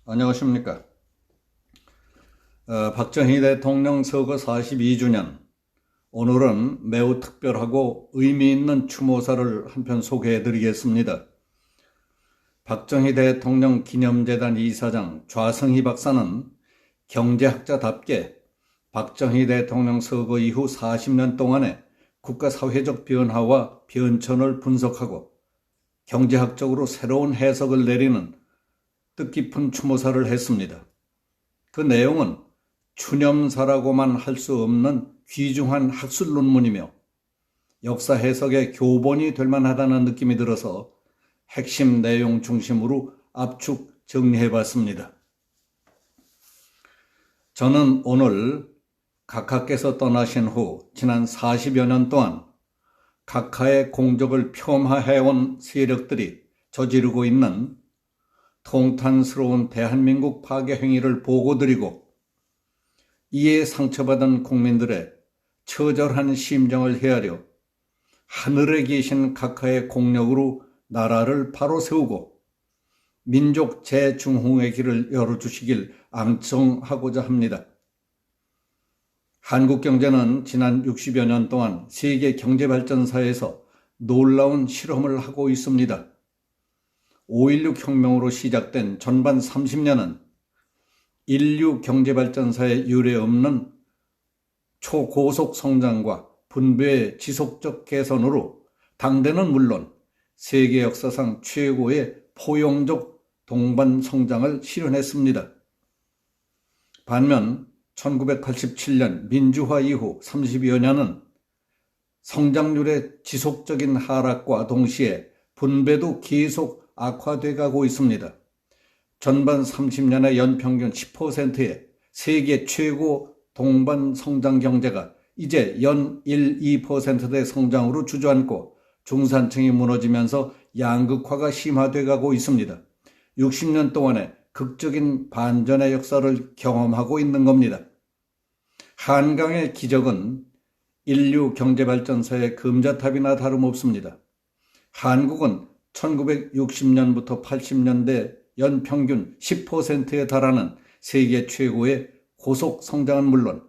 안녕하십니까. 박정희 대통령 서거 42주년. 오늘은 매우 특별하고 의미 있는 추모사를 한편 소개해 드리겠습니다. 박정희 대통령 기념재단 이사장 좌성희 박사는 경제학자답게 박정희 대통령 서거 이후 40년 동안의 국가사회적 변화와 변천을 분석하고 경제학적으로 새로운 해석을 내리는 뜻깊은 추모사를 했습니다. 그 내용은 추념사라고만 할 수 없는 귀중한 학술 논문이며 역사 해석의 교본이 될 만하다는 느낌이 들어서 핵심 내용 중심으로 압축 정리해봤습니다. 저는 오늘 각하께서 떠나신 후 지난 40여 년 동안 각하의 공적을 폄하해온 세력들이 저지르고 있는 통탄스러운 대한민국 파괴 행위를 보고드리고 이에 상처받은 국민들의 처절한 심정을 헤아려 하늘에 계신 각하의 공력으로 나라를 바로 세우고 민족 재중흥의 길을 열어주시길 앙청하고자 합니다. 한국 경제는 지난 60여 년 동안 세계 경제발전사에서 놀라운 실험을 하고 있습니다. 5.16 혁명으로 시작된 전반 30년은 인류 경제발전사에 유례없는 초고속 성장과 분배의 지속적 개선으로 당대는 물론 세계 역사상 최고의 포용적 동반 성장을 실현했습니다. 반면 1987년 민주화 이후 30여 년은 성장률의 지속적인 하락과 동시에 분배도 계속 악화돼 가고 있습니다. 전반 30년의 연평균 10%의 세계 최고 동반 성장 경제가 이제 연 1, 2%대 성장으로 주저앉고 중산층이 무너지면서 양극화가 심화돼 가고 있습니다. 60년 동안의 극적인 반전의 역사를 경험하고 있는 겁니다. 한강의 기적은 인류 경제발전사의 금자탑이나 다름없습니다. 한국은 1960년부터 80년대 연평균 10%에 달하는 세계 최고의 고속 성장은 물론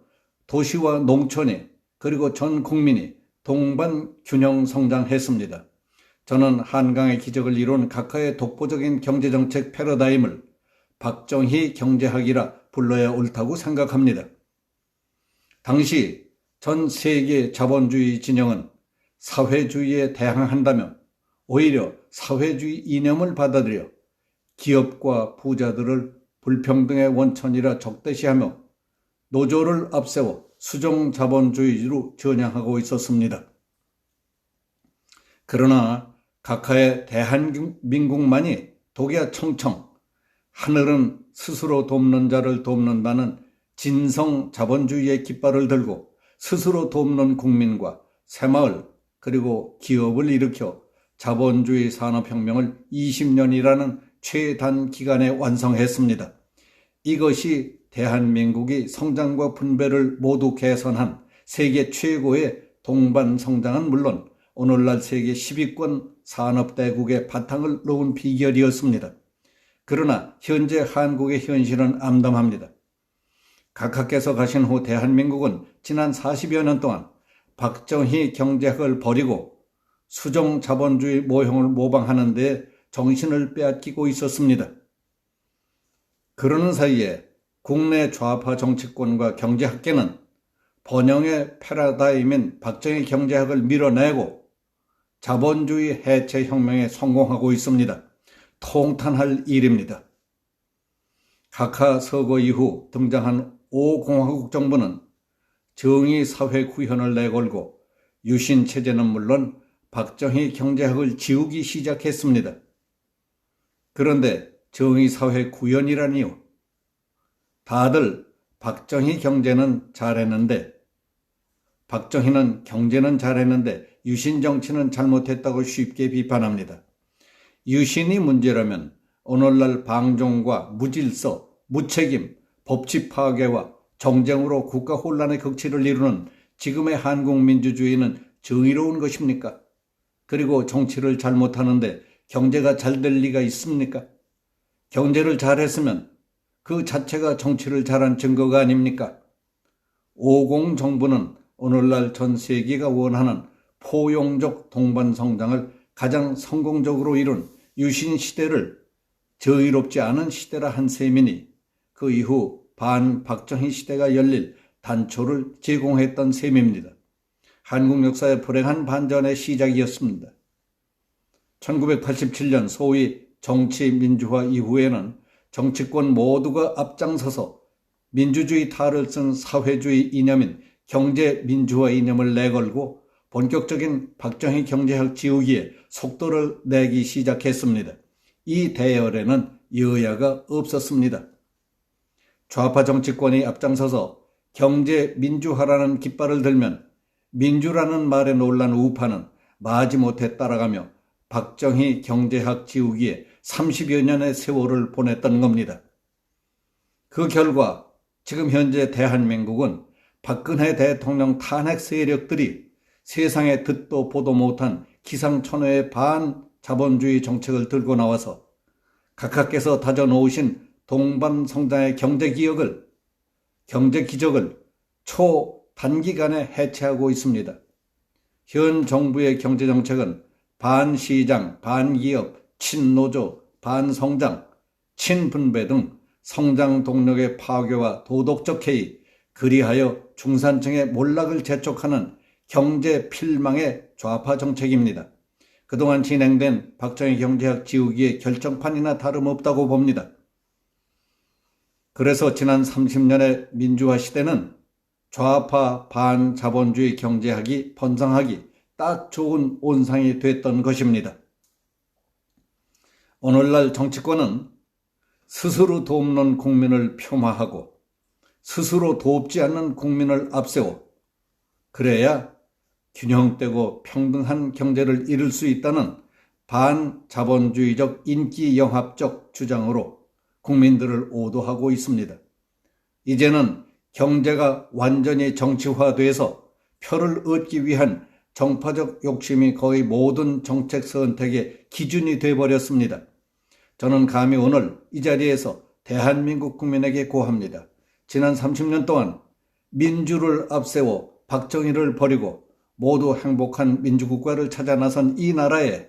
도시와 농촌이 그리고 전 국민이 동반 균형 성장했습니다. 저는 한강의 기적을 이룬 각하의 독보적인 경제정책 패러다임을 박정희 경제학이라 불러야 옳다고 생각합니다. 당시 전 세계 자본주의 진영은 사회주의에 대항한다며 오히려 사회주의 이념을 받아들여 기업과 부자들을 불평등의 원천이라 적대시하며 노조를 앞세워 수종자본주의로 전향하고 있었습니다. 그러나 각하의 대한민국만이 독야 청청, 하늘은 스스로 돕는 자를 돕는다는 진성 자본주의의 깃발을 들고 스스로 돕는 국민과 새마을 그리고 기업을 일으켜 자본주의 산업혁명을 20년이라는 최단 기간에 완성했습니다. 이것이 대한민국이 성장과 분배를 모두 개선한 세계 최고의 동반 성장은 물론 오늘날 세계 10위권 산업대국의 바탕을 놓은 비결이었습니다. 그러나 현재 한국의 현실은 암담합니다. 각하께서 가신 후 대한민국은 지난 40여 년 동안 박정희 경제학을 버리고 수종 자본주의 모형을 모방하는 데 정신을 빼앗기고 있었습니다. 그러는 사이에 국내 좌파 정치권과 경제학계는 번영의 패러다임인 박정희 경제학을 밀어내고 자본주의 해체 혁명에 성공하고 있습니다. 통탄할 일입니다. 각하 서거 이후 등장한 5공화국 정부는 정의사회 구현을 내걸고 유신체제는 물론 박정희 경제학을 지우기 시작했습니다. 그런데 정의사회 구현이라니요. 다들 박정희 경제는 잘했는데 박정희는 경제는 잘했는데 유신 정치는 잘못했다고 쉽게 비판합니다. 유신이 문제라면 오늘날 방종과 무질서, 무책임, 법치 파괴와 정쟁으로 국가 혼란의 극치를 이루는 지금의 한국 민주주의는 정의로운 것입니까? 그리고 정치를 잘못하는데 경제가 잘 될 리가 있습니까? 경제를 잘했으면 그 자체가 정치를 잘한 증거가 아닙니까? 50 정부는 오늘날 전 세계가 원하는 포용적 동반 성장을 가장 성공적으로 이룬 유신 시대를 저의롭지 않은 시대라 한 셈이니 그 이후 반박정희 시대가 열릴 단초를 제공했던 셈입니다. 한국 역사의 불행한 반전의 시작이었습니다. 1987년 소위 정치 민주화 이후에는 정치권 모두가 앞장서서 민주주의 탈을 쓴 사회주의 이념인 경제 민주화 이념을 내걸고 본격적인 박정희 경제학 지우기에 속도를 내기 시작했습니다. 이 대열에는 여야가 없었습니다. 좌파 정치권이 앞장서서 경제 민주화라는 깃발을 들면 민주라는 말에 놀란 우파는 마지못해 따라가며 박정희 경제학 지우기에 30여 년의 세월을 보냈던 겁니다. 그 결과 지금 현재 대한민국은 박근혜 대통령 탄핵 세력들이 세상에 듣도 보도 못한 기상천외의 반자본주의 정책을 들고 나와서 각하께서 다져놓으신 동반성장의 경제기적을 초단기간에 해체하고 있습니다. 현 정부의 경제정책은 반시장, 반기업, 친노조, 반성장, 친분배 등 성장 동력의 파괴와 도덕적 해이, 그리하여 중산층의 몰락을 재촉하는 경제 필망의 좌파 정책입니다. 그동안 진행된 박정희 경제학 지우기의 결정판이나 다름없다고 봅니다. 그래서 지난 30년의 민주화 시대는 좌파 반자본주의 경제학이 번성하기 딱 좋은 온상이 됐던 것입니다. 오늘날 정치권은 스스로 돕는 국민을 폄하하고 스스로 돕지 않는 국민을 앞세워 그래야 균형되고 평등한 경제를 이룰 수 있다는 반자본주의적 인기영합적 주장으로 국민들을 오도하고 있습니다. 이제는 경제가 완전히 정치화돼서 표를 얻기 위한 정파적 욕심이 거의 모든 정책 선택의 기준이 되어버렸습니다. 저는 감히 오늘 이 자리에서 대한민국 국민에게 고합니다. 지난 30년 동안 민주를 앞세워 박정희를 버리고 모두 행복한 민주국가를 찾아 나선 이 나라에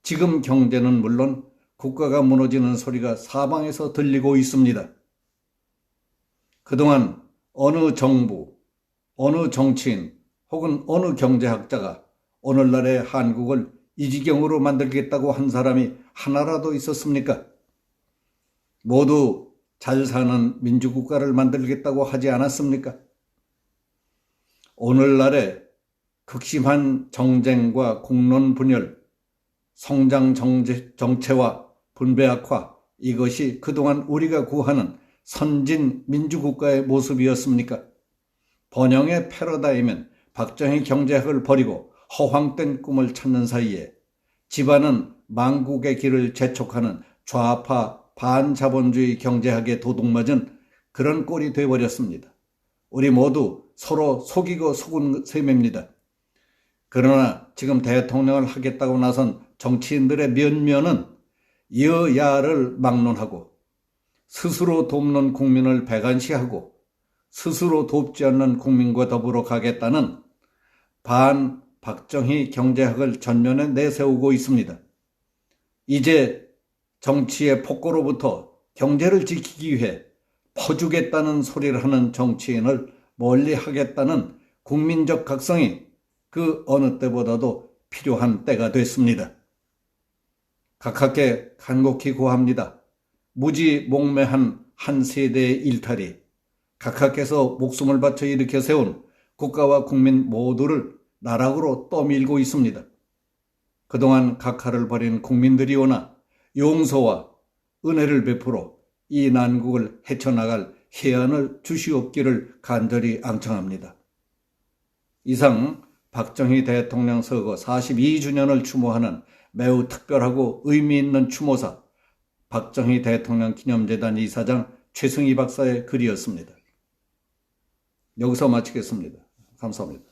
지금 경제는 물론 국가가 무너지는 소리가 사방에서 들리고 있습니다. 그동안 어느 정부, 어느 정치인 혹은 어느 경제학자가 오늘날의 한국을 이 지경으로 만들겠다고 한 사람이 하나라도 있었습니까? 모두 잘 사는 민주국가를 만들겠다고 하지 않았습니까? 오늘날의 극심한 정쟁과 국론 분열, 성장 정체와 분배 악화, 이것이 그동안 우리가 구하는 선진 민주국가의 모습이었습니까? 번영의 패러다임은 박정희 경제학을 버리고 허황된 꿈을 찾는 사이에 집안은 망국의 길을 재촉하는 좌파 반자본주의 경제학에 도둑맞은 그런 꼴이 되어버렸습니다. 우리 모두 서로 속이고 속은 셈입니다. 그러나 지금 대통령을 하겠다고 나선 정치인들의 면면은 여야를 막론하고 스스로 돕는 국민을 배관시하고 스스로 돕지 않는 국민과 더불어 가겠다는 반박정희 경제학을 전면에 내세우고 있습니다. 이제 정치의 폭거로부터 경제를 지키기 위해 퍼주겠다는 소리를 하는 정치인을 멀리하겠다는 국민적 각성이 그 어느 때보다도 필요한 때가 됐습니다. 각하께 간곡히 고합니다. 무지몽매한 한 세대의 일탈이 각하께서 목숨을 바쳐 일으켜 세운 국가와 국민 모두를 나락으로 떠밀고 있습니다. 그동안 각하를 버린 국민들이 오나 용서와 은혜를 베풀어 이 난국을 헤쳐나갈 해안을 주시옵기를 간절히 앙청합니다. 이상 박정희 대통령 서거 42주년을 추모하는 매우 특별하고 의미 있는 추모사 박정희 대통령 기념재단 이사장 최승희 박사의 글이었습니다. 여기서 마치겠습니다. 감사합니다.